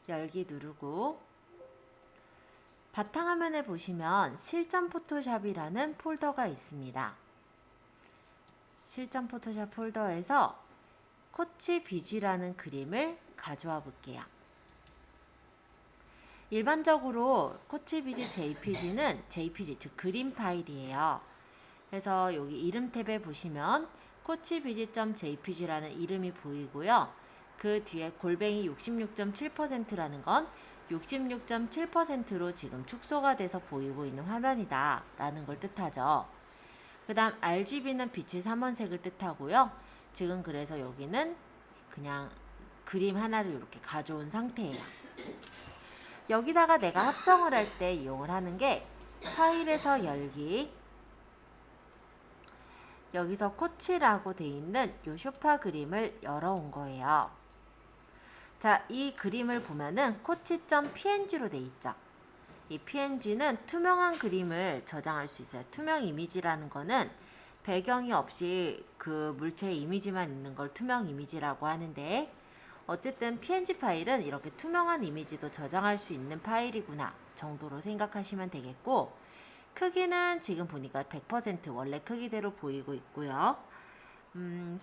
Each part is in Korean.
열기 누르고 바탕화면에 보시면 실전 포토샵이라는 폴더가 있습니다. 실전 포토샵 폴더에서 코치 비지라는 그림을 가져와 볼게요. 일반적으로 코치 비지 JPG는 JPG 즉 그림 파일이에요. 그래서 여기 이름 탭에 보시면 코치비지.jpg라는 이름이 보이고요. 그 뒤에 골뱅이 66.7%라는 건 66.7%로 지금 축소가 돼서 보이고 있는 화면이다 라는 걸 뜻하죠. 그 다음 RGB는 빛의 삼원색을 뜻하고요. 지금 그래서 여기는 그냥 그림 하나를 이렇게 가져온 상태예요. 여기다가 내가 합성을 할 때 이용을 하는 게 파일에서 열기, 여기서 코치라고 돼 있는 이 쇼파 그림을 열어온 거예요. 자, 이 그림을 보면은 코치.png로 돼 있죠. 이 png는 투명한 그림을 저장할 수 있어요. 투명 이미지라는 거는 배경이 없이 그 물체 이미지만 있는 걸 투명 이미지라고 하는데, 어쨌든 png 파일은 이렇게 투명한 이미지도 저장할 수 있는 파일이구나 정도로 생각하시면 되겠고, 크기는 지금 보니까 100% 원래 크기대로 보이고 있고요.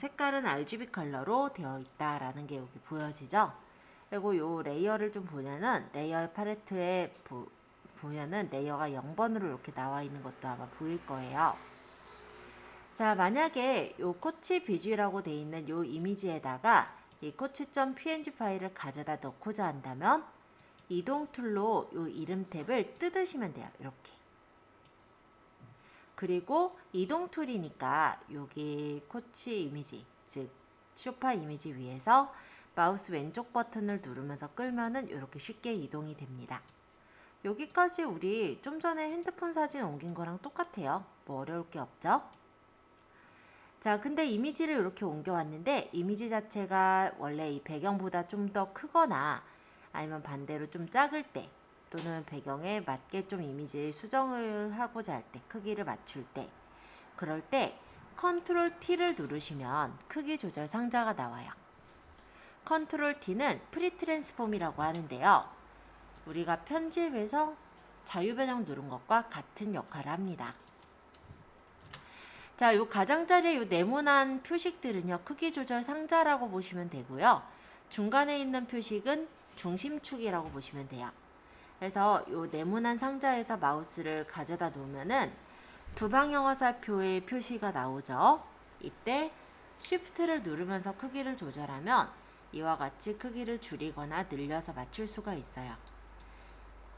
색깔은 RGB 컬러로 되어 있다라는 게 여기 보여지죠. 그리고 요 레이어를 좀 보면은 레이어 팔레트에 보면은 레이어가 0번으로 이렇게 나와 있는 것도 아마 보일 거예요. 자, 만약에 요 코치 비주라고 되어 있는 요 이미지에다가 이 코치.png 파일을 가져다 넣고자 한다면 이동 툴로 요 이름 탭을 뜯으시면 돼요. 이렇게. 그리고 이동 툴이니까 여기 코치 이미지, 즉 소파 이미지 위에서 마우스 왼쪽 버튼을 누르면서 끌면은 이렇게 쉽게 이동이 됩니다. 여기까지 우리 좀 전에 핸드폰 사진 옮긴 거랑 똑같아요. 뭐 어려울 게 없죠? 자, 근데 이미지를 이렇게 옮겨왔는데 이미지 자체가 원래 이 배경보다 좀 더 크거나 아니면 반대로 좀 작을 때, 또는 배경에 맞게 좀 이미지를 수정을 하고자 할 때, 크기를 맞출 때, 그럴 때 컨트롤 T를 누르시면 크기 조절 상자가 나와요. 컨트롤 T는 프리 트랜스폼이라고 하는데요. 우리가 편집에서 자유 변형 누른 것과 같은 역할을 합니다. 자, 요 가장자리의 요 네모난 표식들은요, 크기 조절 상자라고 보시면 되고요. 중간에 있는 표식은 중심축이라고 보시면 돼요. 그래서 요 네모난 상자에서 마우스를 가져다 놓으면은 두 방향 화살표의 표시가 나오죠. 이때 Shift를 누르면서 크기를 조절하면 이와 같이 크기를 줄이거나 늘려서 맞출 수가 있어요.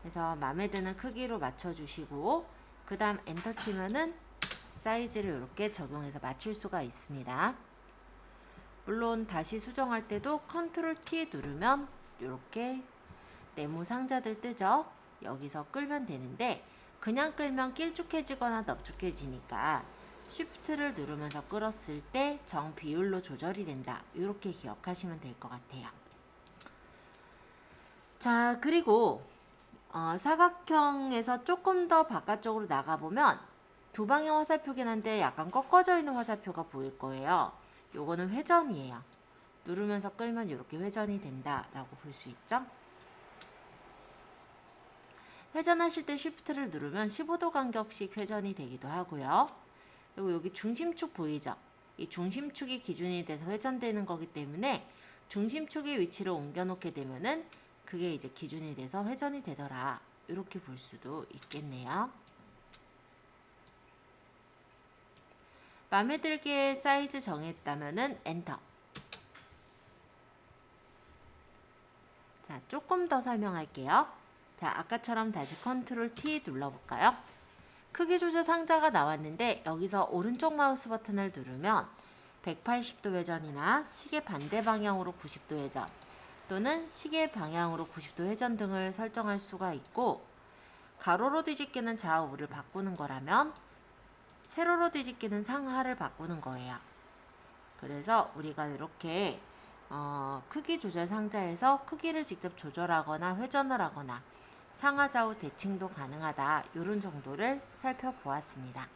그래서 마음에 드는 크기로 맞춰주시고, 그 다음 엔터 치면은 사이즈를 이렇게 적용해서 맞출 수가 있습니다. 물론 다시 수정할 때도 컨트롤 T 누르면 이렇게 네모 상자들 뜨죠. 여기서 끌면 되는데 그냥 끌면 길쭉해지거나 넙죽해지니까 Shift를 누르면서 끌었을 때 정 비율로 조절이 된다. 이렇게 기억하시면 될 것 같아요. 자, 그리고 사각형에서 조금 더 바깥쪽으로 나가보면 두 방향 화살표긴 한데 약간 꺾어져 있는 화살표가 보일 거예요. 요거는 회전이에요. 누르면서 끌면 이렇게 회전이 된다라고 볼 수 있죠. 회전하실 때 Shift를 누르면 15도 간격씩 회전이 되기도 하고요. 그리고 여기 중심축 보이죠? 이 중심축이 기준이 돼서 회전되는 거기 때문에 중심축의 위치를 옮겨 놓게 되면은 그게 이제 기준이 돼서 회전이 되더라. 이렇게 볼 수도 있겠네요. 마음에 들게 사이즈 정했다면은 엔터. 자, 조금 더 설명할게요. 자, 아까처럼 다시 컨트롤 T 눌러볼까요? 크기 조절 상자가 나왔는데 여기서 오른쪽 마우스 버튼을 누르면 180도 회전이나 시계 반대 방향으로 90도 회전, 또는 시계 방향으로 90도 회전 등을 설정할 수가 있고, 가로로 뒤집기는 좌우를 바꾸는 거라면 세로로 뒤집기는 상하를 바꾸는 거예요. 그래서 우리가 이렇게 크기 조절 상자에서 크기를 직접 조절하거나 회전을 하거나 상하 좌우 대칭도 가능하다, 이런 정도를 살펴보았습니다.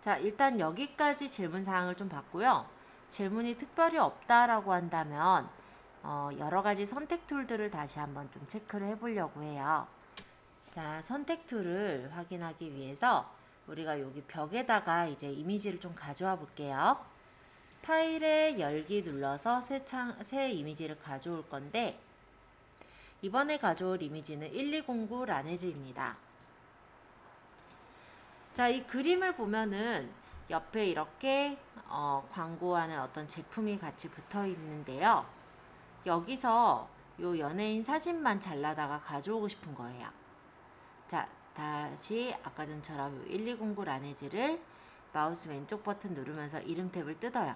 자, 일단 여기까지 질문 사항을 좀 봤고요. 질문이 특별히 없다라고 한다면 여러 가지 선택 툴들을 다시 한번 좀 체크를 해보려고 해요. 자, 선택 툴을 확인하기 위해서 우리가 여기 벽에다가 이제 이미지를 좀 가져와 볼게요. 파일에 열기 눌러서 새 이미지를 가져올 건데, 이번에 가져올 이미지는 1209 라네즈입니다. 자, 이 그림을 보면은 옆에 이렇게 광고하는 어떤 제품이 같이 붙어 있는데요. 여기서 요 연예인 사진만 잘라다가 가져오고 싶은 거예요. 자, 다시 아까 전처럼 요 1209 라네즈를 마우스 왼쪽 버튼 누르면서 이름 탭을 뜯어요.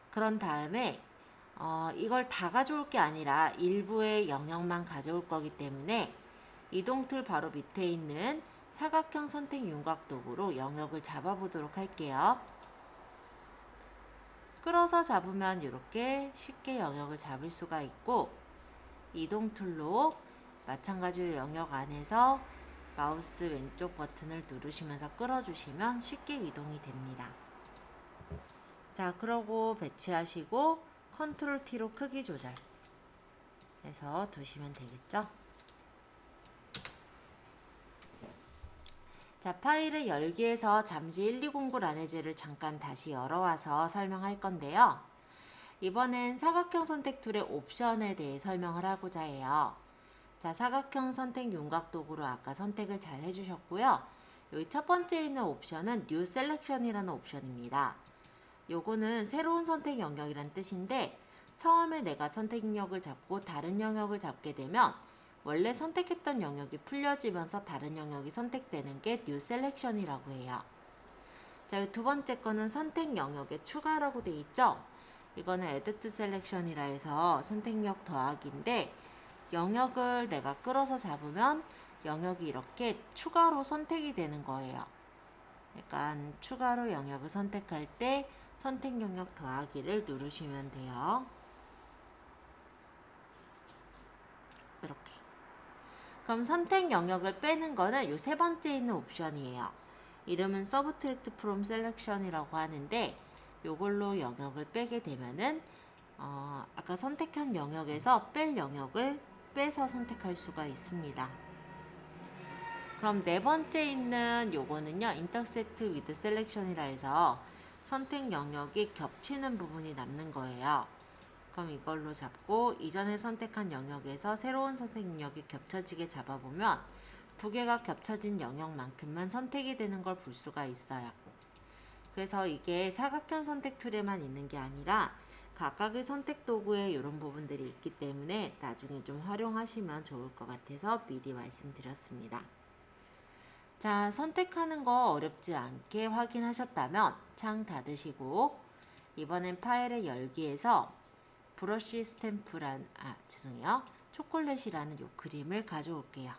그런 다음에 이걸 다 가져올 게 아니라 일부의 영역만 가져올 거기 때문에 이동 툴 바로 밑에 있는 사각형 선택 윤곽 도구로 영역을 잡아보도록 할게요. 끌어서 잡으면 이렇게 쉽게 영역을 잡을 수가 있고, 이동 툴로 마찬가지로 영역 안에서 마우스 왼쪽 버튼을 누르시면서 끌어주시면 쉽게 이동이 됩니다. 자, 그러고 배치하시고 컨트롤 T로 크기 조절 해서 두시면 되겠죠. 자, 파일을 열기에서 잠시 1209 라네즈를 잠깐 다시 열어와서 설명할 건데요. 이번엔 사각형 선택 툴의 옵션에 대해 설명을 하고자 해요. 자, 사각형 선택 윤곽 도구로 아까 선택을 잘 해주셨고요. 여기 첫 번째 있는 옵션은 New Selection이라는 옵션입니다. 요거는 새로운 선택 영역이란 뜻인데, 처음에 내가 선택력을 잡고 다른 영역을 잡게 되면 원래 선택했던 영역이 풀려지면서 다른 영역이 선택되는 게 New Selection이라고 해요. 자, 두 번째 거는 선택 영역의 추가라고 돼 있죠. 이거는 Add to Selection이라 해서 선택력 더하기인데, 영역을 내가 끌어서 잡으면 영역이 이렇게 추가로 선택이 되는 거예요. 약간 추가로 영역을 선택할 때 선택 영역 더하기를 누르시면 돼요. 이렇게. 그럼 선택 영역을 빼는 거는 이 세 번째 있는 옵션이에요. 이름은 Subtract from Selection이라고 하는데, 요걸로 영역을 빼게 되면은 아까 선택한 영역에서 뺄 영역을 빼서 선택할 수가 있습니다. 그럼 네 번째 있는 요거는요, Intersect with Selection이라 해서 선택 영역이 겹치는 부분이 남는 거예요. 그럼 이걸로 잡고 이전에 선택한 영역에서 새로운 선택 영역이 겹쳐지게 잡아보면 두 개가 겹쳐진 영역만큼만 선택이 되는 걸 볼 수가 있어요. 그래서 이게 사각형 선택 툴에만 있는 게 아니라 각각의 선택 도구에 이런 부분들이 있기 때문에 나중에 좀 활용하시면 좋을 것 같아서 미리 말씀드렸습니다. 자, 선택하는 거 어렵지 않게 확인하셨다면 창 닫으시고, 이번엔 파일의 열기에서 브러쉬 스탬프란, 초콜릿이라는 요 그림을 가져올게요.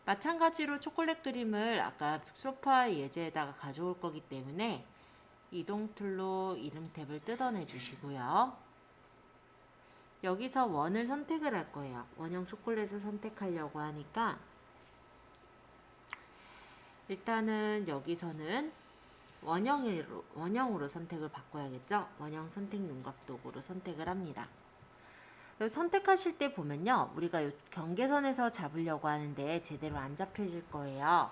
마찬가지로 초콜릿 그림을 아까 소파 예제에다가 가져올 거기 때문에 이동 툴로 이름 탭을 뜯어내 주시고요. 여기서 원을 선택을 할 거예요. 원형 초콜릿을 선택하려고 하니까 일단은 여기서는 원형으로 선택을 바꿔야겠죠. 원형 선택 윤곽 도구로 선택을 합니다. 선택하실 때 보면요, 우리가 이 경계선에서 잡으려고 하는데 제대로 안 잡혀질 거예요.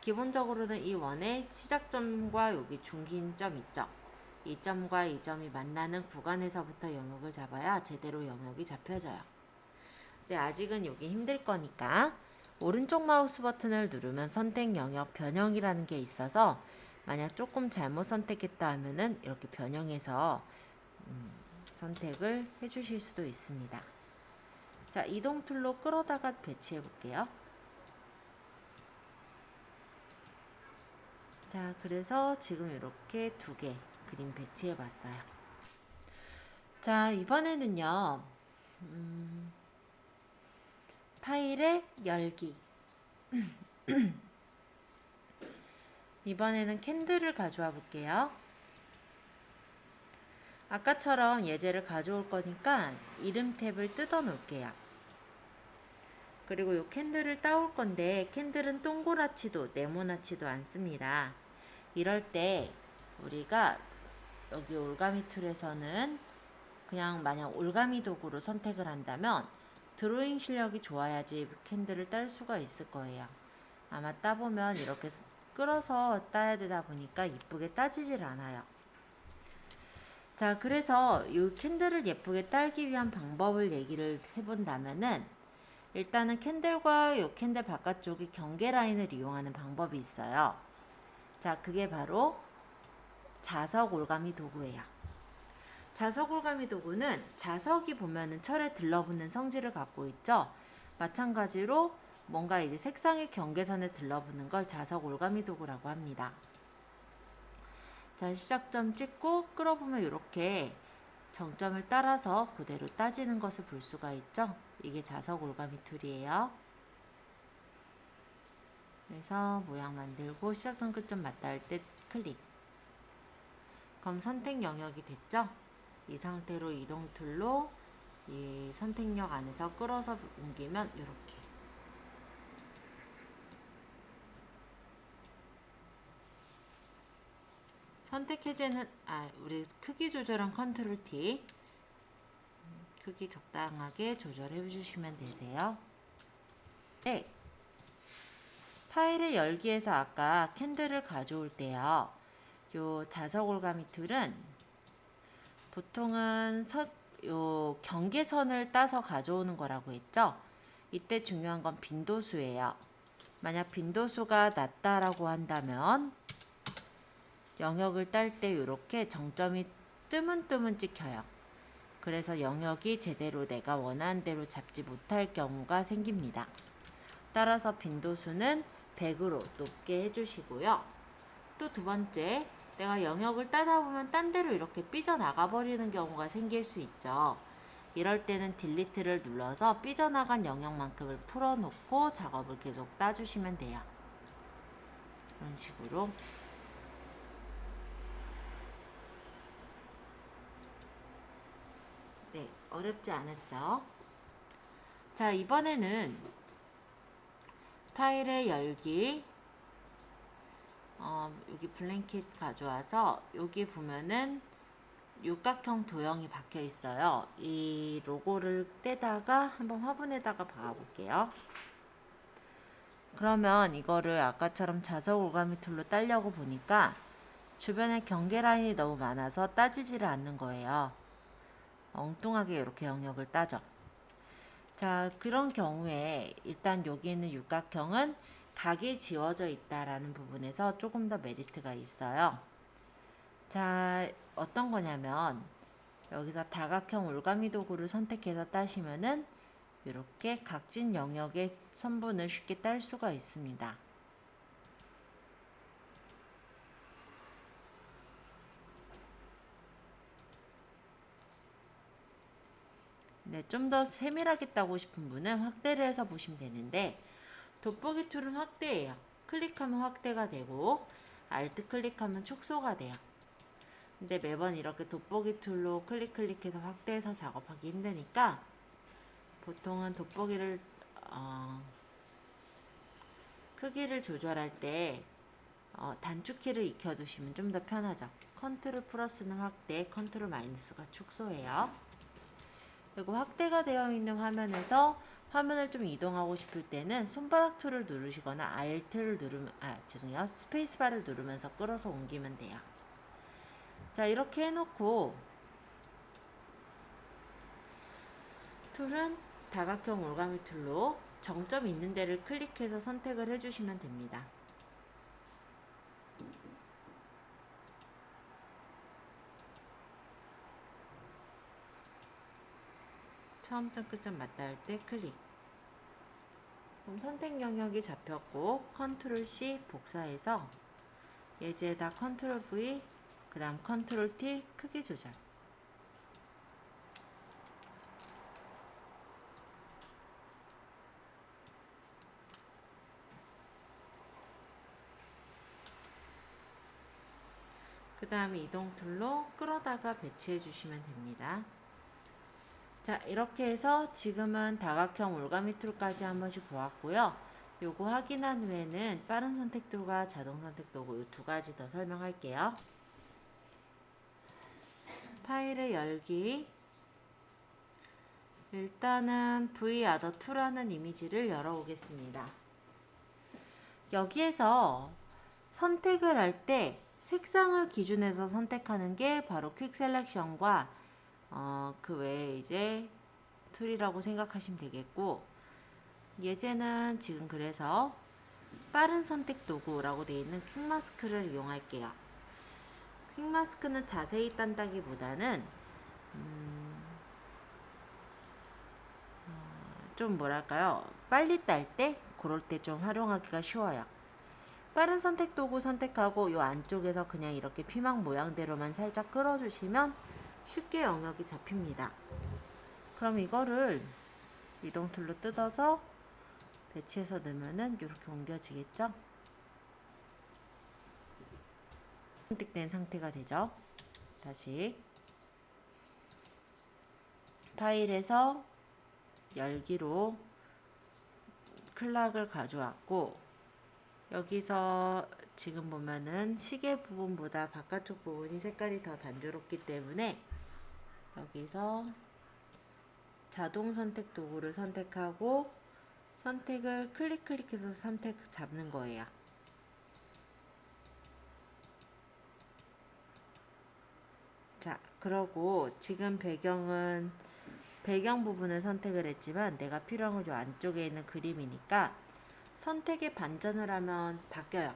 기본적으로는 이 원의 시작점과 여기 중심점 있죠. 이 점과 이 점이 만나는 구간에서부터 영역을 잡아야 제대로 영역이 잡혀져요. 근데 아직은 여기 힘들 거니까 오른쪽 마우스 버튼을 누르면 선택 영역 변형이라는 게 있어서 만약 조금 잘못 선택했다 하면은 이렇게 변형해서 선택을 해주실 수도 있습니다. 자, 이동 툴로 끌어다가 배치해 볼게요. 자, 그래서 지금 이렇게 두 개 그림 배치해 봤어요. 자, 이번에는요, 파일의 열기. 이번에는 캔들을 가져와 볼게요. 아까처럼 예제를 가져올 거니까 이름 탭을 뜯어 놓을게요. 그리고 이 캔들을 따올 건데 캔들은 동그랗지도 네모나지도 않습니다. 이럴 때 우리가 여기 올가미 툴에서는 그냥 만약 올가미 도구로 선택을 한다면 드로잉 실력이 좋아야지 캔들을 딸 수가 있을 거예요. 아마 따보면 이렇게 끌어서 따야 되다 보니까 이쁘게 따지질 않아요. 자, 그래서 이 캔들을 예쁘게 딸기 위한 방법을 얘기를 해본다면은 일단은 캔들과 이 캔들 바깥쪽에 경계 라인을 이용하는 방법이 있어요. 자, 그게 바로 자석 올가미 도구예요. 자석 올가미 도구는 자석이 보면은 철에 들러붙는 성질을 갖고 있죠. 마찬가지로 뭔가 이제 색상의 경계선에 들러붙는 걸 자석 올가미 도구라고 합니다. 자, 시작점 찍고 끌어보면 이렇게 정점을 따라서 그대로 따지는 것을 볼 수가 있죠. 이게 자석 올가미 툴이에요. 그래서 모양 만들고 시작점 끝점 맞닿을 때 클릭. 그럼 선택 영역이 됐죠? 이 상태로 이동 툴로 이 선택역 안에서 끌어서 옮기면 이렇게. 선택 해제는 우리 크기 조절한 컨트롤 T. 크기 적당하게 조절해 주시면 되세요. 네. 파일을 열기에서 아까 캔들을 가져올 때요. 요 자석 올가미 툴은 보통은 요 경계선을 따서 가져오는 거라고 했죠. 이때 중요한 건 빈도수예요. 만약 빈도수가 낮다라고 한다면 영역을 딸 때 이렇게 정점이 뜨문뜨문 찍혀요. 그래서 영역이 제대로 내가 원하는 대로 잡지 못할 경우가 생깁니다. 따라서 빈도수는 100으로 높게 해주시고요. 또 두 번째, 내가 영역을 따다 보면 딴 데로 이렇게 삐져나가 버리는 경우가 생길 수 있죠. 이럴 때는 딜리트를 눌러서 삐져나간 영역만큼을 풀어놓고 작업을 계속 따주시면 돼요. 이런 식으로. 네, 어렵지 않았죠? 자, 이번에는 파일의 열기, 여기 블랭킷 가져와서 여기 보면은 육각형 도형이 박혀 있어요. 이 로고를 떼다가 한번 화분에다가 박아볼게요. 그러면 이거를 아까처럼 자석 올가미 툴로 따려고 보니까 주변에 경계 라인이 너무 많아서 따지지를 않는 거예요. 엉뚱하게 이렇게 영역을 따죠. 자, 그런 경우에 일단 여기 있는 육각형은 각이 지워져 있다라는 부분에서 조금 더 메리트가 있어요. 자, 어떤 거냐면 여기서 다각형 올가미 도구를 선택해서 따시면은 이렇게 각진 영역의 선분을 쉽게 딸 수가 있습니다. 네, 좀 더 세밀하게 따고 싶은 분은 확대를 해서 보시면 되는데 돋보기 툴은 확대예요. 클릭하면 확대가 되고 Alt 클릭하면 축소가 돼요. 근데 매번 이렇게 돋보기 툴로 클릭해서 확대해서 작업하기 힘드니까 보통은 돋보기를 크기를 조절할 때 단축키를 익혀두시면 좀 더 편하죠. 컨트롤 플러스는 확대, 컨트롤 마이너스가 축소예요. 그리고 확대가 되어 있는 화면에서 화면을 좀 이동하고 싶을 때는 손바닥 툴을 누르시거나 Alt를 누르면 스페이스바를 누르면서 끌어서 옮기면 돼요. 자, 이렇게 해놓고 툴은 다각형 올가미 툴로 정점 있는 데를 클릭해서 선택을 해주시면 됩니다. 처음점 끝점 맞닿을 때 클릭. 그럼 선택 영역이 잡혔고 컨트롤 C 복사해서 예제에다 컨트롤 V 그 다음 컨트롤 T 크기 조절. 그 다음에 이동 툴로 끌어다가 배치해 주시면 됩니다. 자, 이렇게 해서 지금은 다각형 올가미 툴까지 한 번씩 보았고요. 요거 확인한 후에는 빠른 선택 도구와 자동 선택 도구 이 두 가지 더 설명할게요. 파일을 열기. 일단은 VAdd2라는 이미지를 열어오겠습니다. 여기에서 선택을 할 때 색상을 기준해서 선택하는 게 바로 퀵 셀렉션과 그 외에 이제 툴이라고 생각하시면 되겠고, 예제는 지금 그래서 빠른 선택 도구라고 되어 있는 퀵 마스크를 이용할게요. 퀵 마스크는 자세히 딴다기보다는 좀 뭐랄까요, 빨리 딸 때 그럴 때 좀 활용하기가 쉬워요. 빠른 선택 도구 선택하고 이 안쪽에서 그냥 이렇게 피망 모양대로만 살짝 끌어주시면 쉽게 영역이 잡힙니다. 그럼 이거를 이동 툴로 뜯어서 배치해서 넣으면은 이렇게 옮겨지겠죠? 선택된 상태가 되죠. 다시 파일에서 열기로 클락을 가져왔고, 여기서 지금 보면은 시계 부분보다 바깥쪽 부분이 색깔이 더 단조롭기 때문에 여기서 자동 선택 도구를 선택하고 선택을 클릭해서 선택 잡는 거예요. 자, 그러고 지금 배경 부분을 선택을 했지만 내가 필요한 건 요 안쪽에 있는 그림이니까 선택에 반전을 하면 바뀌어요.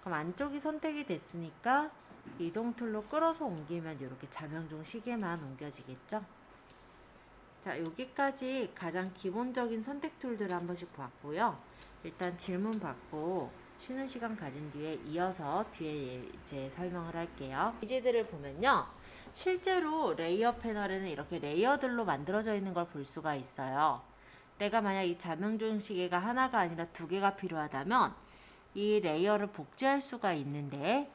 그럼 안쪽이 선택이 됐으니까 이동 툴로 끌어서 옮기면 이렇게 자명종 시계만 옮겨지겠죠? 자, 여기까지 가장 기본적인 선택 툴들을 한 번씩 봤고요. 일단 질문 받고 쉬는 시간 가진 뒤에 이어서 뒤에 이제 설명을 할게요. 이미지들을 보면요, 실제로 레이어 패널에는 이렇게 레이어들로 만들어져 있는 걸 볼 수가 있어요. 내가 만약 이 자명종 시계가 하나가 아니라 두 개가 필요하다면 이 레이어를 복제할 수가 있는데,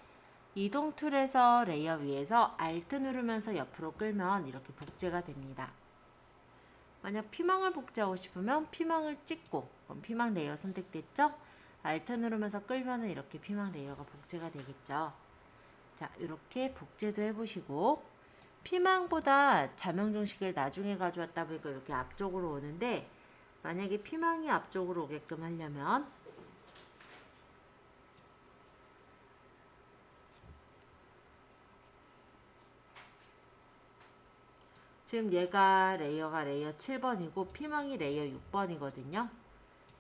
이동 툴에서 레이어 위에서 Alt 누르면서 옆으로 끌면 이렇게 복제가 됩니다. 만약 피망을 복제하고 싶으면 피망을 찍고, 그럼 피망 레이어 선택됐죠? Alt 누르면서 끌면 이렇게 피망 레이어가 복제가 되겠죠. 자, 이렇게 복제도 해보시고, 피망보다 자명종 시계를 나중에 가져왔다 보니까 이렇게 앞쪽으로 오는데, 만약에 피망이 앞쪽으로 오게끔 하려면 지금 얘가 레이어가 레이어 7번이고 피망이 레이어 6번이거든요.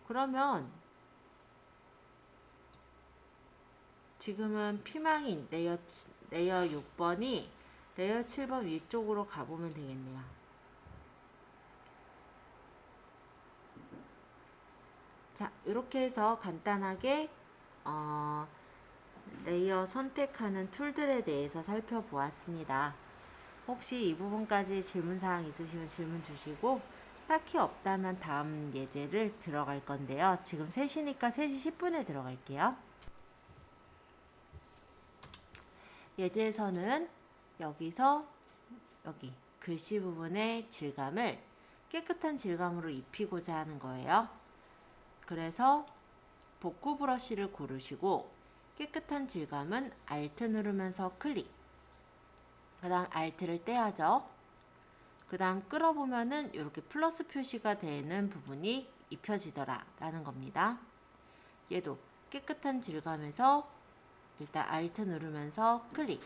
그러면 지금은 피망이 레이어 6번이 레이어 7번 위쪽으로 가보면 되겠네요. 자, 이렇게 해서 간단하게 레이어 선택하는 툴들에 대해서 살펴보았습니다. 혹시 이 부분까지 질문사항 있으시면 질문 주시고, 딱히 없다면 다음 예제를 들어갈 건데요. 지금 3시니까 3시 10분에 들어갈게요. 예제에서는 여기서 여기 글씨 부분의 질감을 깨끗한 질감으로 입히고자 하는 거예요. 그래서 복구 브러쉬를 고르시고 깨끗한 질감은 Alt 누르면서 클릭, 그 다음 Alt를 떼야죠. 그 다음 끌어보면은 이렇게 플러스 표시가 되는 부분이 입혀지더라 라는 겁니다. 얘도 깨끗한 질감에서 일단 Alt 누르면서 클릭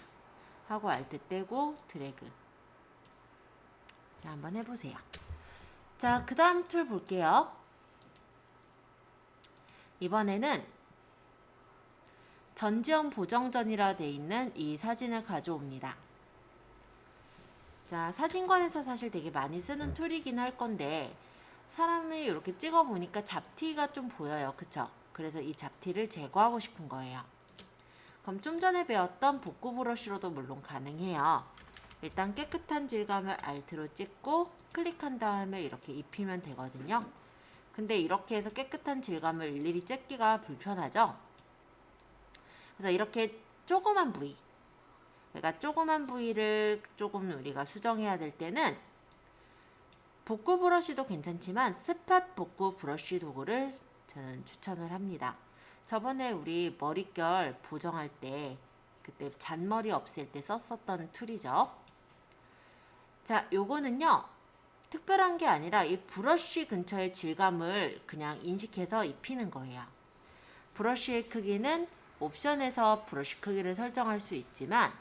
하고 Alt 떼고 드래그. 자, 한번 해보세요. 자, 그 다음 툴 볼게요. 이번에는 전지현 보정전이라 되어 있는 이 사진을 가져옵니다. 자, 사진관에서 사실 되게 많이 쓰는 툴이긴 할 건데, 사람이 이렇게 찍어 보니까 잡티가 좀 보여요. 그쵸? 그래서 이 잡티를 제거하고 싶은 거예요. 그럼 좀 전에 배웠던 복구 브러쉬로도 물론 가능해요. 일단 깨끗한 질감을 Alt로 찍고 클릭한 다음에 이렇게 입히면 되거든요. 근데 이렇게 해서 깨끗한 질감을 일일이 찍기가 불편하죠? 그래서 이렇게 조그만 부위, 그러니까 조그만 부위를 조금 우리가 수정해야 될 때는 복구 브러쉬도 괜찮지만 스팟 복구 브러쉬 도구를 저는 추천을 합니다. 저번에 우리 머릿결 보정할 때 그때 잔머리 없앨 때 썼었던 툴이죠. 자, 요거는요 특별한 게 아니라 이 브러쉬 근처의 질감을 그냥 인식해서 입히는 거예요. 브러쉬의 크기는 옵션에서 브러쉬 크기를 설정할 수 있지만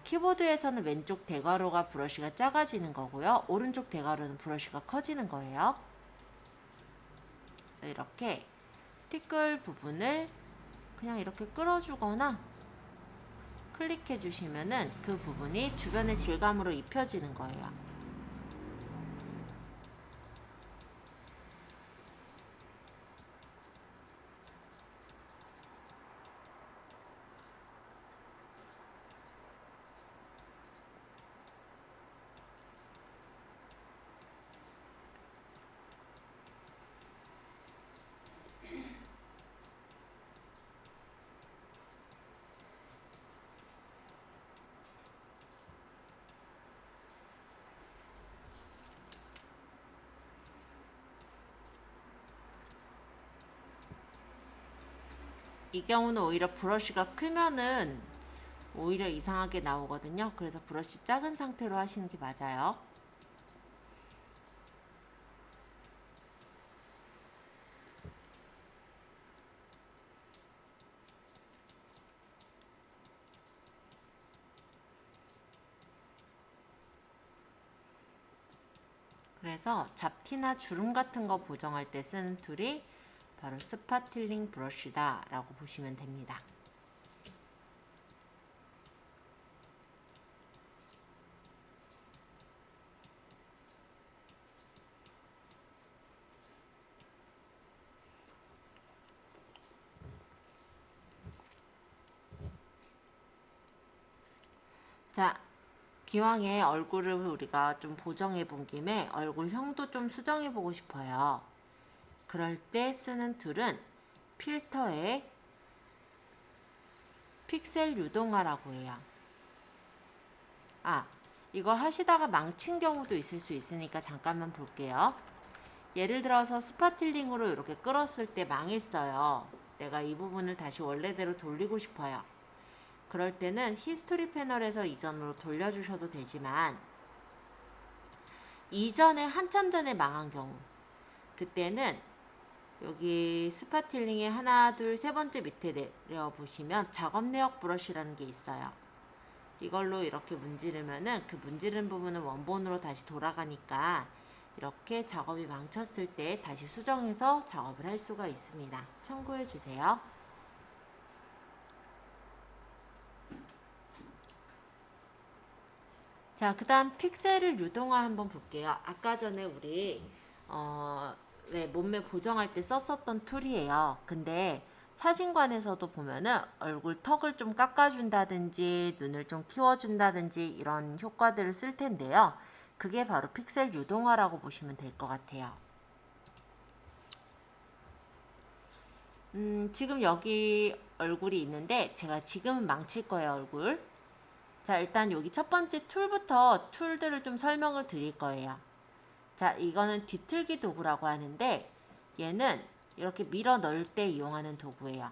키보드에서는 왼쪽 대괄호가 브러쉬가 작아지는 거고요. 오른쪽 대괄호는 브러쉬가 커지는 거예요. 이렇게 티끌 부분을 그냥 이렇게 끌어주거나 클릭해 주시면은 그 부분이 주변의 질감으로 입혀지는 거예요. 이 경우는 오히려 브러쉬가 크면은 오히려 이상하게 나오거든요. 그래서 브러쉬 작은 상태로 하시는 게 맞아요. 그래서 잡티나 주름 같은 거 보정할 때 쓰는 툴이 바로 스파틸링 브러쉬다 라고 보시면 됩니다. 자, 기왕에 얼굴을 우리가 좀 보정해 본 김에 얼굴형도 좀 수정해 보고 싶어요. 그럴 때 쓰는 툴은 필터의 픽셀 유동화라고 해요. 이거 하시다가 망친 경우도 있을 수 있으니까 잠깐만 볼게요. 예를 들어서 스파틸링으로 이렇게 끌었을 때 망했어요. 내가 이 부분을 다시 원래대로 돌리고 싶어요. 그럴 때는 히스토리 패널에서 이전으로 돌려주셔도 되지만 이전에 한참 전에 망한 경우 그때는 여기 스파틸링의 하나, 둘, 세 번째 밑에 내려보시면 작업 내역 브러쉬라는 게 있어요. 이걸로 이렇게 문지르면은 그 문지른 부분은 원본으로 다시 돌아가니까 이렇게 작업이 망쳤을 때 다시 수정해서 작업을 할 수가 있습니다. 참고해 주세요. 자, 그 다음 픽셀을 유동화 한번 볼게요. 아까 전에 우리 왜 몸매 보정할 때 썼었던 툴이에요. 근데 사진관에서도 보면은 얼굴 턱을 좀 깎아준다든지 눈을 좀 키워준다든지 이런 효과들을 쓸 텐데요. 그게 바로 픽셀 유동화라고 보시면 될 것 같아요. 지금 여기 얼굴이 있는데 제가 지금은 망칠 거예요, 얼굴. 자, 일단 여기 첫 번째 툴부터 툴들을 좀 설명을 드릴 거예요. 자, 이거는 뒤틀기 도구라고 하는데 얘는 이렇게 밀어 넣을 때 이용하는 도구예요.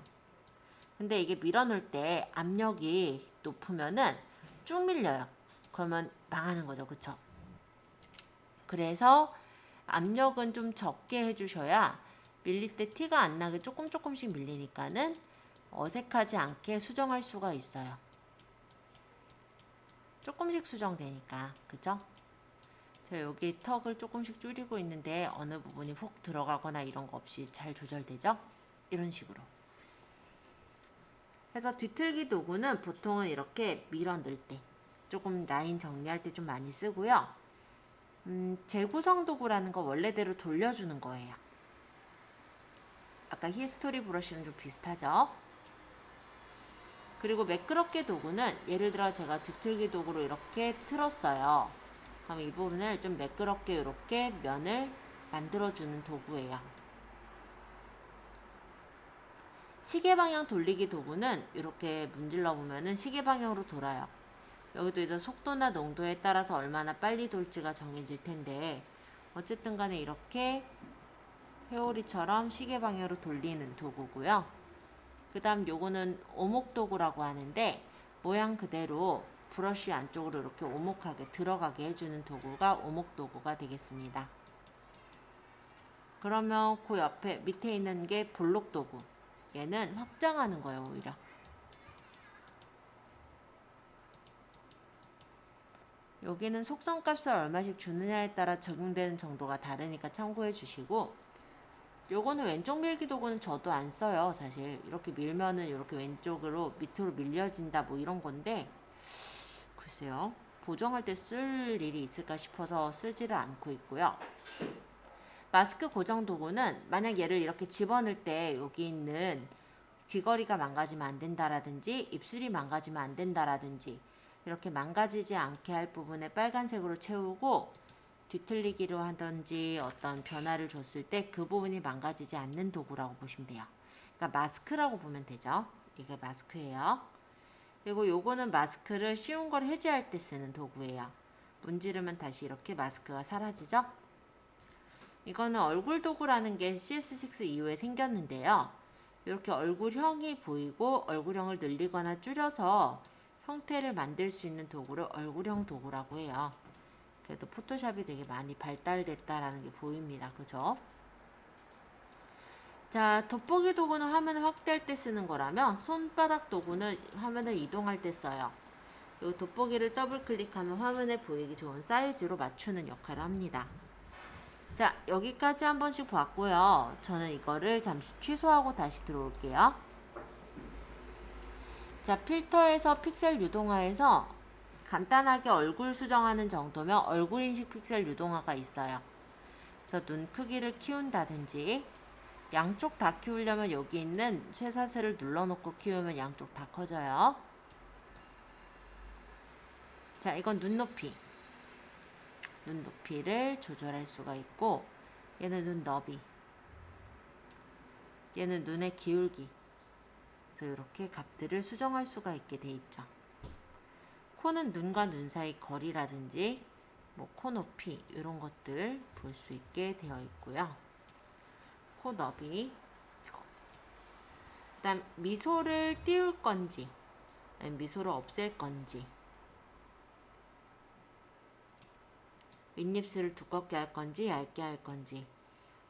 근데 이게 밀어 넣을 때 압력이 높으면은 쭉 밀려요. 그러면 망하는 거죠. 그쵸? 그래서 압력은 좀 적게 해주셔야 밀릴 때 티가 안 나게 조금씩 밀리니까는 어색하지 않게 수정할 수가 있어요. 조금씩 수정되니까. 그죠? 저 여기 턱을 조금씩 줄이고 있는데 어느 부분이 훅 들어가거나 이런 거 없이 잘 조절되죠? 이런 식으로. 그래서 뒤틀기 도구는 보통은 이렇게 밀어 넣을 때 조금 라인 정리할 때 좀 많이 쓰고요. 재구성 도구라는 거 원래대로 돌려주는 거예요. 아까 히스토리 브러쉬는 좀 비슷하죠? 그리고 매끄럽게 도구는 예를 들어 제가 뒤틀기 도구로 이렇게 틀었어요. 그럼 이 부분을 좀 매끄럽게 이렇게 면을 만들어주는 도구예요. 시계 방향 돌리기 도구는 이렇게 문질러 보면은 시계 방향으로 돌아요. 여기도 이제 속도나 농도에 따라서 얼마나 빨리 돌지가 정해질 텐데 어쨌든 간에 이렇게 회오리처럼 시계 방향으로 돌리는 도구고요. 그 다음 요거는 오목도구라고 하는데 모양 그대로 브러쉬 안쪽으로 이렇게 오목하게 들어가게 해주는 도구가 오목도구가 되겠습니다. 그러면 그 옆에 밑에 있는 게 볼록도구. 얘는 확장하는 거예요, 오히려. 여기는 속성값을 얼마씩 주느냐에 따라 적용되는 정도가 다르니까 참고해 주시고, 요거는 왼쪽 밀기 도구는 저도 안 써요. 사실 이렇게 밀면은 이렇게 왼쪽으로 밑으로 밀려진다 뭐 이런 건데, 글쎄요, 보정할 때 쓸 일이 있을까 싶어서 쓰지를 않고 있고요. 마스크 고정 도구는 만약 얘를 이렇게 집어넣을 때 여기 있는 귀걸이가 망가지면 안 된다라든지 입술이 망가지면 안 된다라든지 이렇게 망가지지 않게 할 부분에 빨간색으로 채우고 뒤틀리기로 하든지 어떤 변화를 줬을 때 그 부분이 망가지지 않는 도구라고 보시면 돼요. 그러니까 마스크라고 보면 되죠. 이게 마스크예요. 그리고 요거는 마스크를 쉬운 걸 해제할 때 쓰는 도구예요. 문지르면 다시 이렇게 마스크가 사라지죠. 이거는 얼굴 도구라는 게 CS6 이후에 생겼는데요. 이렇게 얼굴형이 보이고 얼굴형을 늘리거나 줄여서 형태를 만들 수 있는 도구를 얼굴형 도구라고 해요. 그래도 포토샵이 되게 많이 발달됐다라는 게 보입니다. 그죠? 자, 돋보기 도구는 화면을 확대할 때 쓰는 거라면 손바닥 도구는 화면을 이동할 때 써요. 이 돋보기를 더블 클릭하면 화면에 보이기 좋은 사이즈로 맞추는 역할을 합니다. 자, 여기까지 한 번씩 봤고요. 저는 이거를 잠시 취소하고 다시 들어올게요. 자, 필터에서 픽셀 유동화에서 간단하게 얼굴 수정하는 정도면 얼굴 인식 픽셀 유동화가 있어요. 그래서 눈 크기를 키운다든지 양쪽 다 키우려면 여기 있는 쇠사슬을 눌러놓고 키우면 양쪽 다 커져요. 자, 이건 눈높이. 눈높이를 조절할 수가 있고, 얘는 눈 너비, 얘는 눈의 기울기. 그래서 이렇게 값들을 수정할 수가 있게 돼 있죠. 코는 눈과 눈 사이 거리라든지 뭐 코 높이 이런 것들 볼 수 있게 되어 있고요. 코 너비, 그다음 미소를 띄울 건지 아니면 미소를 없앨 건지, 윗입술을 두껍게 할 건지 얇게 할 건지,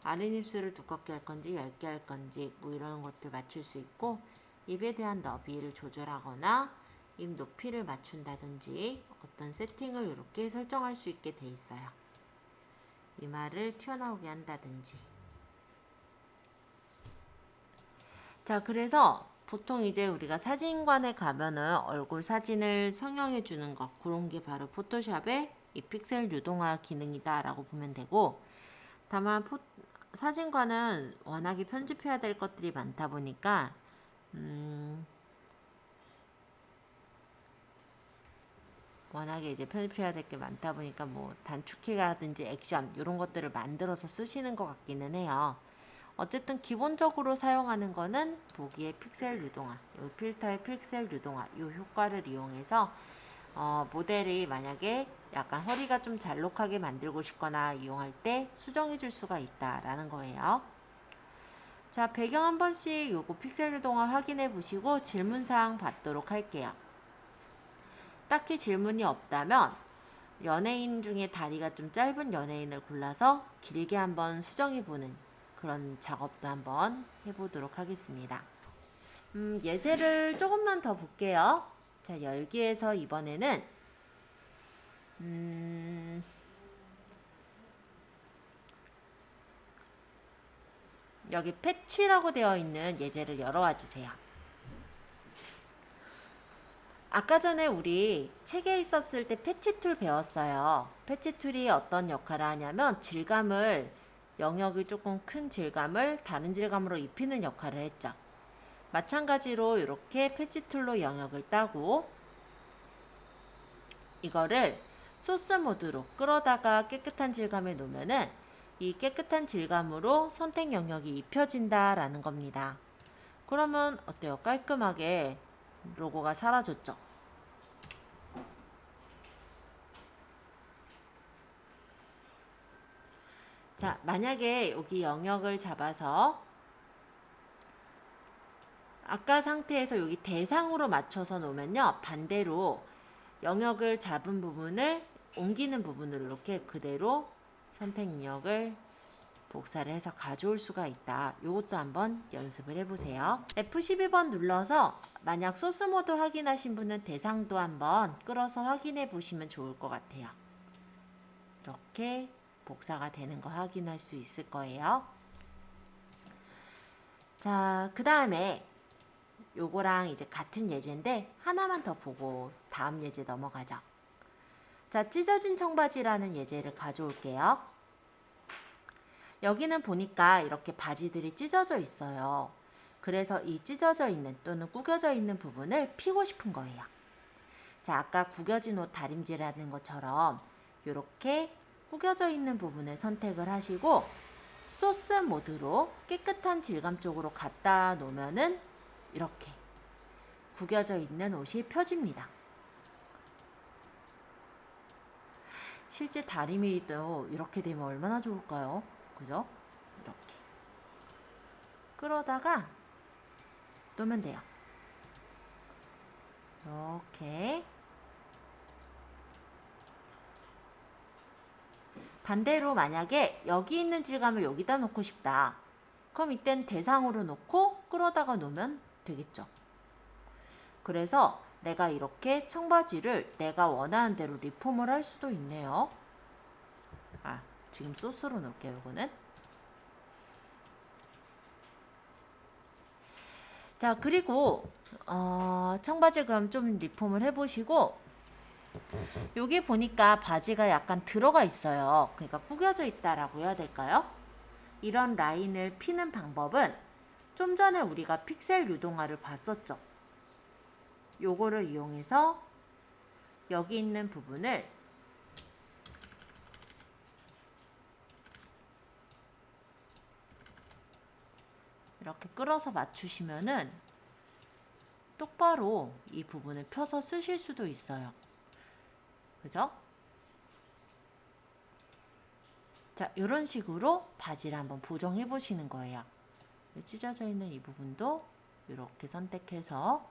아랫입술을 두껍게 할 건지 얇게 할 건지 뭐 이런 것들 맞출 수 있고, 입에 대한 너비를 조절하거나 입 높이를 맞춘다든지 어떤 세팅을 이렇게 설정할 수 있게 돼 있어요. 이마를 튀어나오게 한다든지. 자, 그래서 보통 이제 우리가 사진관에 가면은 얼굴 사진을 성형해 주는 것, 그런 게 바로 포토샵의 이 픽셀 유동화 기능이다 라고 보면 되고, 다만 사진관은 워낙에 편집해야 될 것들이 많다 보니까 워낙에 이제 편집해야 될 게 많다 보니까 뭐 단축키라든지 액션 이런 것들을 만들어서 쓰시는 것 같기는 해요. 어쨌든 기본적으로 사용하는 거는 보기의 픽셀 유동화, 이 필터의 픽셀 유동화 이 효과를 이용해서 모델이 만약에 약간 허리가 좀 잘록하게 만들고 싶거나 이용할 때 수정해 줄 수가 있다라는 거예요. 자, 배경 한 번씩 요거 픽셀 유동화 확인해 보시고 질문사항 받도록 할게요. 딱히 질문이 없다면 연예인 중에 다리가 좀 짧은 연예인을 골라서 길게 한번 수정해 보는 그런 작업도 한번 해보도록 하겠습니다. 예제를 조금만 더 볼게요. 자, 열기에서 이번에는 여기 패치라고 되어 있는 예제를 열어와 주세요. 아까 전에 우리 책에 있었을 때 패치 툴 배웠어요. 패치 툴이 어떤 역할을 하냐면 질감을, 영역이 조금 큰 질감을 다른 질감으로 입히는 역할을 했죠. 마찬가지로 이렇게 패치 툴로 영역을 따고 이거를 소스 모드로 끌어다가 깨끗한 질감에 놓으면은 이 깨끗한 질감으로 선택 영역이 입혀진다 라는 겁니다. 그러면 어때요? 깔끔하게 로고가 사라졌죠? 자, 만약에 여기 영역을 잡아서 아까 상태에서 여기 대상으로 맞춰서 놓으면요. 반대로 영역을 잡은 부분을 옮기는 부분으로 이렇게 그대로 선택 영역을 복사를 해서 가져올 수가 있다. 이것도 한번 연습을 해보세요. F12번 눌러서 만약 소스 모드 확인하신 분은 대상도 한번 끌어서 확인해 보시면 좋을 것 같아요. 이렇게 복사가 되는 거 확인할 수 있을 거예요. 자, 그 다음에 요거랑 이제 같은 예제인데 하나만 더 보고 다음 예제 넘어가죠. 자, 찢어진 청바지라는 예제를 가져올게요. 여기는 보니까 이렇게 바지들이 찢어져 있어요. 그래서 이 찢어져 있는 또는 구겨져 있는 부분을 피고 싶은 거예요. 자, 아까 구겨진 옷 다림질하는 것처럼 이렇게 구겨져 있는 부분을 선택을 하시고 소스 모드로 깨끗한 질감 쪽으로 갖다 놓으면은 이렇게 구겨져 있는 옷이 펴집니다. 실제 다리미도 이렇게 되면 얼마나 좋을까요? 그죠? 이렇게 끌어다가 놓으면 돼요. 이렇게 반대로 만약에 여기 있는 질감을 여기다 놓고 싶다. 그럼 이땐 대상으로 놓고 끌어다가 놓으면 되겠죠. 그래서 내가 이렇게 청바지를 내가 원하는 대로 리폼을 할 수도 있네요. 아, 지금 소스로 넣을게요. 이거는. 자, 그리고 청바지 그럼 좀 리폼을 해보시고 여기 보니까 바지가 약간 들어가 있어요. 그러니까 구겨져 있다라고 해야 될까요? 이런 라인을 피는 방법은 좀 전에 우리가 픽셀 유동화를 봤었죠. 요거를 이용해서 여기 있는 부분을 이렇게 끌어서 맞추시면은 똑바로 이 부분을 펴서 쓰실 수도 있어요. 그죠? 자, 이런 식으로 바지를 한번 보정해 보시는 거예요. 찢어져 있는 이 부분도 이렇게 선택해서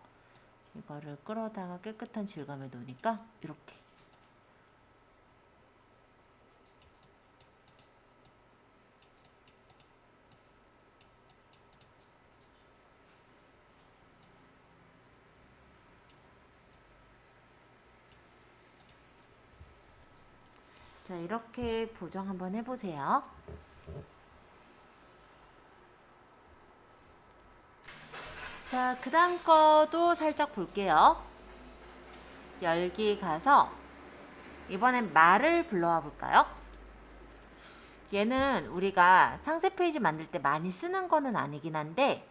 이거를 끌어다가 깨끗한 질감에 놓으니까 이렇게. 자, 이렇게 보정 한번 해보세요. 자, 그 다음 거도 살짝 볼게요. 열기 가서 이번엔 말을 불러와 볼까요? 얘는 우리가 상세 페이지 만들 때 많이 쓰는 거는 아니긴 한데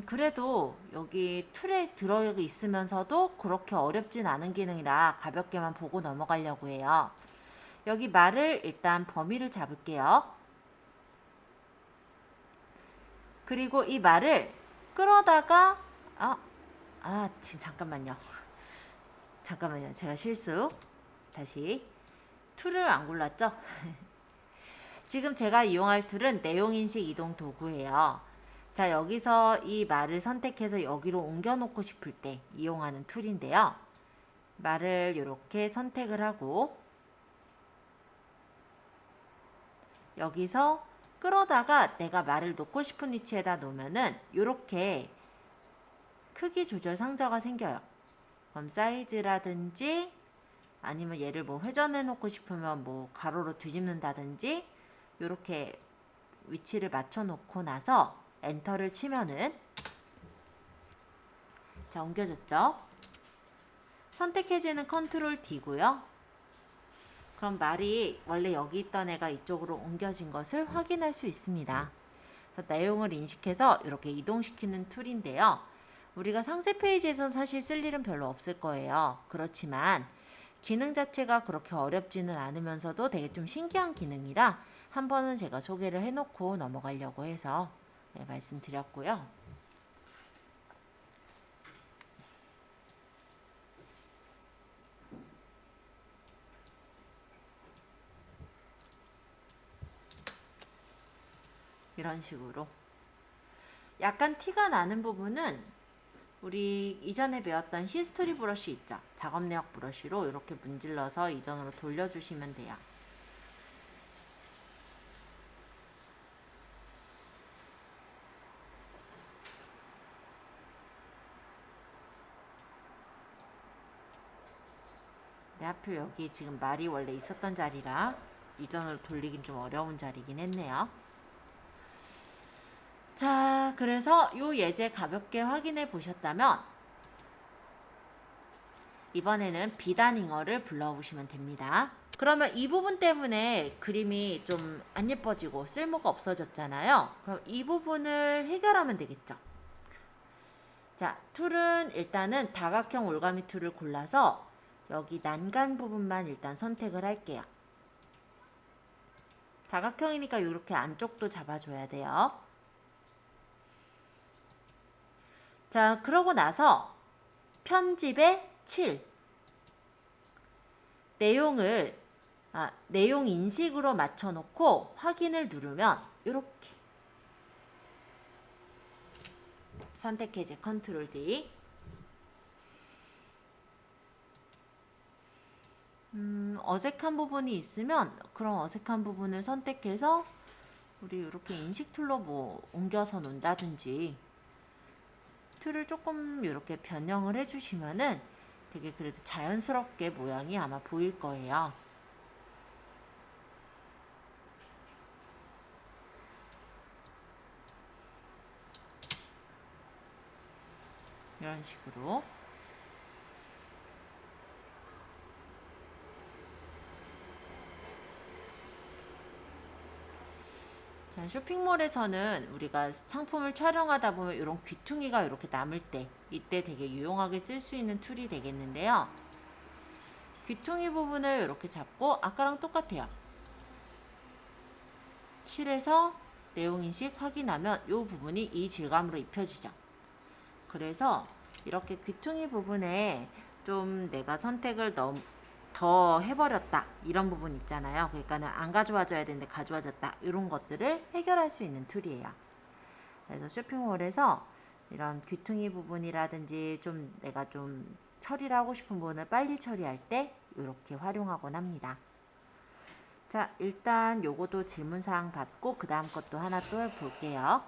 그래도 여기 툴에 들어 있으면서도 그렇게 어렵진 않은 기능이라 가볍게만 보고 넘어가려고 해요. 여기 말을 일단 범위를 잡을게요. 그리고 이 말을 끌어다가 지금 잠깐만요. 잠깐만요. 제가 실수. 다시 툴을 안 골랐죠? 지금 제가 이용할 툴은 내용인식 이동 도구예요. 자, 여기서 이 말을 선택해서 여기로 옮겨 놓고 싶을 때 이용하는 툴인데요. 말을 이렇게 선택을 하고 여기서 끌어다가 내가 말을 놓고 싶은 위치에다 놓으면은 이렇게 크기 조절 상자가 생겨요. 그럼 사이즈라든지 아니면 얘를 뭐 회전해 놓고 싶으면 뭐 가로로 뒤집는다든지 이렇게 위치를 맞춰 놓고 나서 엔터를 치면은 자, 옮겨졌죠? 선택해지는 컨트롤 D고요. 그럼 말이 원래 여기 있던 애가 이쪽으로 옮겨진 것을 확인할 수 있습니다. 그래서 내용을 인식해서 이렇게 이동시키는 툴인데요. 우리가 상세 페이지에서 사실 쓸 일은 별로 없을 거예요. 그렇지만 기능 자체가 그렇게 어렵지는 않으면서도 되게 좀 신기한 기능이라 한 번은 제가 소개를 해놓고 넘어가려고 해서 말씀드렸고요. 이런 식으로. 약간 티가 나는 부분은 우리 이전에 배웠던 히스토리 브러쉬 있죠? 작업 내역 브러쉬로 이렇게 문질러서 이전으로 돌려주시면 돼요. 네, 하필 여기 지금 말이 원래 있었던 자리라 이전으로 돌리긴 좀 어려운 자리긴 했네요. 자, 그래서 요 예제 가볍게 확인해 보셨다면 이번에는 비단잉어를 불러보시면 됩니다. 그러면 이 부분 때문에 그림이 좀 안 예뻐지고 쓸모가 없어졌잖아요. 그럼 이 부분을 해결하면 되겠죠. 자, 툴은 일단은 다각형 올가미 툴을 골라서 여기 난간 부분만 일단 선택을 할게요. 다각형이니까 이렇게 안쪽도 잡아줘야 돼요. 자, 그러고 나서 편집에 7 내용 인식으로 맞춰놓고 확인을 누르면 이렇게 선택해제 컨트롤 D. 어색한 부분이 있으면 그런 어색한 부분을 선택해서 우리 이렇게 인식 툴로 뭐 옮겨서 놓는다든지 툴을 조금 이렇게 변형을 해주시면은 되게 그래도 자연스럽게 모양이 아마 보일 거예요. 이런 식으로. 자, 쇼핑몰에서는 우리가 상품을 촬영하다 보면 이런 귀퉁이가 이렇게 남을 때 이때 되게 유용하게 쓸 수 있는 툴이 되겠는데요. 귀퉁이 부분을 이렇게 잡고 아까랑 똑같아요. 칠해서 내용인식 확인하면 이 부분이 이 질감으로 입혀지죠. 그래서 이렇게 귀퉁이 부분에 좀 내가 선택을 더 해버렸다 이런 부분 있잖아요. 그러니까는 안 가져와줘야 되는데 가져와졌다 이런 것들을 해결할 수 있는 툴이에요. 그래서 쇼핑몰에서 이런 귀퉁이 부분이라든지 좀 내가 좀 처리를 하고 싶은 부분을 빨리 처리할 때 이렇게 활용하곤 합니다. 자, 일단 요거도 질문사항 받고 그 다음 것도 하나 또 볼게요.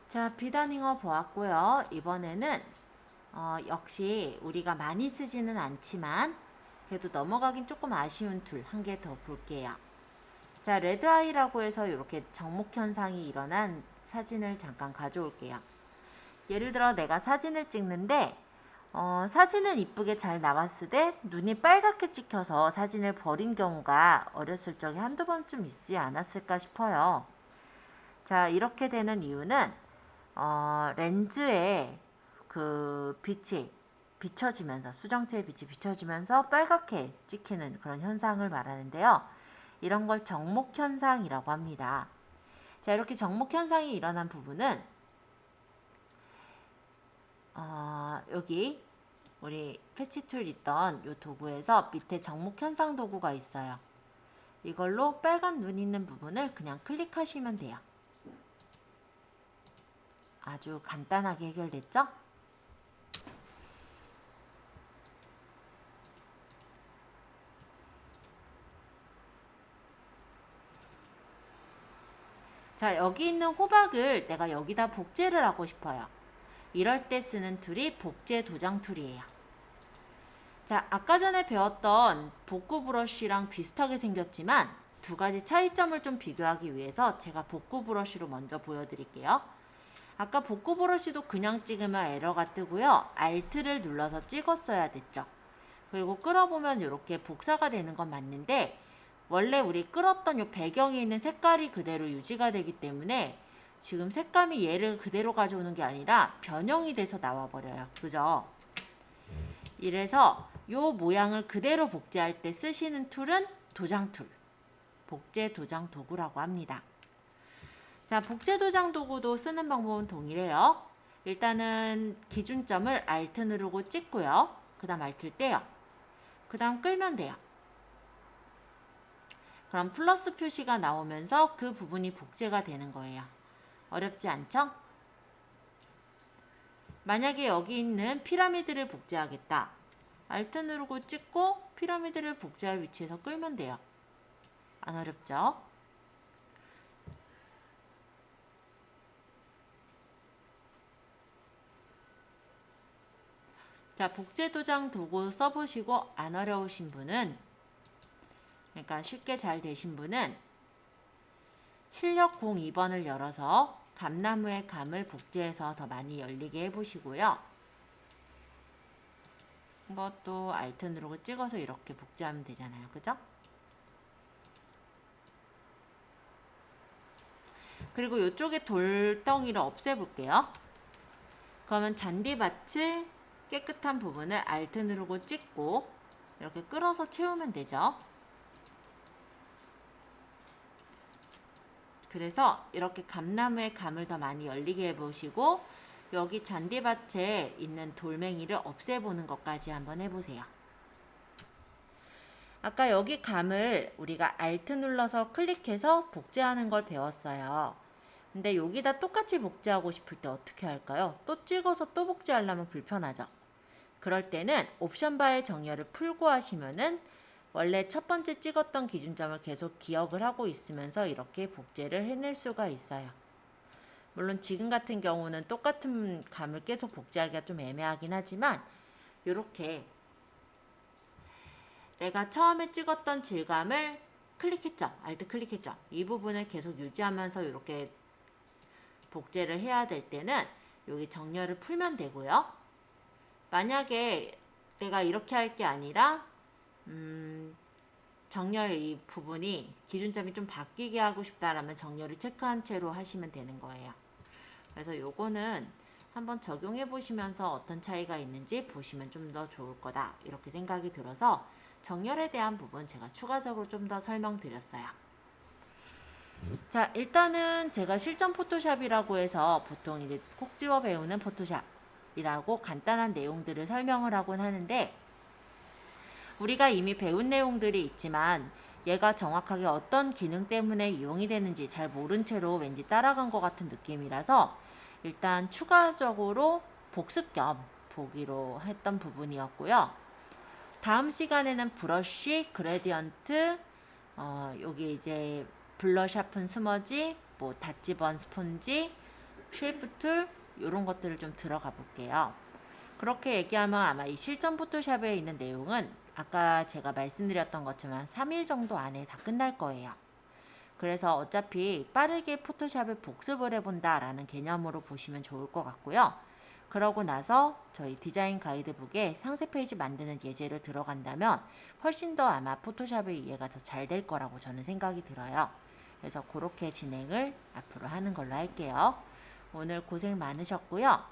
자, 비단잉어 보았고요. 이번에는 역시 우리가 많이 쓰지는 않지만 그래도 넘어가긴 조금 아쉬운 툴 한 개 더 볼게요. 자, 레드아이라고 해서 이렇게 정목 현상이 일어난 사진을 잠깐 가져올게요. 예를 들어 내가 사진을 찍는데 사진은 이쁘게 잘 나왔을 때 눈이 빨갛게 찍혀서 사진을 버린 경우가 어렸을 적에 한두 번쯤 있지 않았을까 싶어요. 자, 이렇게 되는 이유는 렌즈에 그 빛이 비춰지면서 수정체의 빛이 비춰지면서 빨갛게 찍히는 그런 현상을 말하는데요. 이런 걸 정목 현상이라고 합니다. 자, 이렇게 정목 현상이 일어난 부분은 여기 우리 패치 툴 있던 이 도구에서 밑에 정목 현상 도구가 있어요. 이걸로 빨간 눈 있는 부분을 그냥 클릭하시면 돼요. 아주 간단하게 해결됐죠? 자, 여기 있는 호박을 내가 여기다 복제를 하고 싶어요. 이럴 때 쓰는 툴이 복제 도장 툴이에요. 자, 아까 전에 배웠던 복구 브러쉬랑 비슷하게 생겼지만 두 가지 차이점을 좀 비교하기 위해서 제가 복구 브러쉬로 먼저 보여드릴게요. 아까 복구 브러쉬도 그냥 찍으면 에러가 뜨고요. Alt를 눌러서 찍었어야 됐죠. 그리고 끌어보면 이렇게 복사가 되는 건 맞는데 원래 우리 끌었던 이 배경에 있는 색깔이 그대로 유지가 되기 때문에 지금 색감이 얘를 그대로 가져오는 게 아니라 변형이 돼서 나와버려요. 그죠? 이래서 이 모양을 그대로 복제할 때 쓰시는 툴은 도장 툴, 복제 도장 도구라고 합니다. 자, 복제 도장 도구도 쓰는 방법은 동일해요. 일단은 기준점을 Alt 누르고 찍고요. 그 다음 Alt를 떼요. 그 다음 끌면 돼요. 그럼 플러스 표시가 나오면서 그 부분이 복제가 되는 거예요. 어렵지 않죠? 만약에 여기 있는 피라미드를 복제하겠다. Alt 누르고 찍고 피라미드를 복제할 위치에서 끌면 돼요. 안 어렵죠? 자, 복제 도장 도구 써보시고 안 어려우신 분은, 그러니까 쉽게 잘 되신 분은 실력 02번을 열어서 감나무의 감을 복제해서 더 많이 열리게 해보시고요. 이것도 Alt 누르고 찍어서 이렇게 복제하면 되잖아요. 그죠? 그리고 이쪽에 돌덩이를 없애볼게요. 그러면 잔디밭을 깨끗한 부분을 Alt 누르고 찍고 이렇게 끌어서 채우면 되죠. 그래서 이렇게 감나무의 감을 더 많이 열리게 해보시고 여기 잔디밭에 있는 돌멩이를 없애보는 것까지 한번 해보세요. 아까 여기 감을 우리가 Alt 눌러서 클릭해서 복제하는 걸 배웠어요. 근데 여기다 똑같이 복제하고 싶을 때 어떻게 할까요? 또 찍어서 또 복제하려면 불편하죠. 그럴 때는 옵션 바의 정렬을 풀고 하시면은 원래 첫 번째 찍었던 기준점을 계속 기억을 하고 있으면서 이렇게 복제를 해낼 수가 있어요. 물론 지금 같은 경우는 똑같은 감을 계속 복제하기가 좀 애매하긴 하지만 이렇게 내가 처음에 찍었던 질감을 클릭했죠. Alt 클릭했죠. 이 부분을 계속 유지하면서 이렇게 복제를 해야 될 때는 여기 정렬을 풀면 되고요. 만약에 내가 이렇게 할 게 아니라 정렬 이 부분이 기준점이 좀 바뀌게 하고 싶다라면 정렬을 체크한 채로 하시면 되는 거예요. 그래서 요거는 한번 적용해 보시면서 어떤 차이가 있는지 보시면 좀 더 좋을 거다 이렇게 생각이 들어서 정렬에 대한 부분 제가 추가적으로 좀 더 설명드렸어요. 자, 일단은 제가 실전 포토샵이라고 해서 보통 이제 콕 집어 배우는 포토샵이라고 간단한 내용들을 설명을 하곤 하는데 우리가 이미 배운 내용들이 있지만 얘가 정확하게 어떤 기능 때문에 이용이 되는지 잘 모른 채로 왠지 따라간 것 같은 느낌이라서 일단 추가적으로 복습 겸 보기로 했던 부분이었고요. 다음 시간에는 브러쉬, 그레디언트, 여기 이제 블러 샤픈 스머지, 뭐 닷지번 스폰지, 쉐이프 툴 이런 것들을 좀 들어가 볼게요. 그렇게 얘기하면 아마 이 실전 포토샵에 있는 내용은 아까 제가 말씀드렸던 것처럼 3일 정도 안에 다 끝날 거예요. 그래서 어차피 빠르게 포토샵을 복습을 해본다 라는 개념으로 보시면 좋을 것 같고요. 그러고 나서 저희 디자인 가이드북에 상세 페이지 만드는 예제를 들어간다면 훨씬 더 아마 포토샵의 이해가 더 잘 될 거라고 저는 생각이 들어요. 그래서 그렇게 진행을 앞으로 하는 걸로 할게요. 오늘 고생 많으셨고요.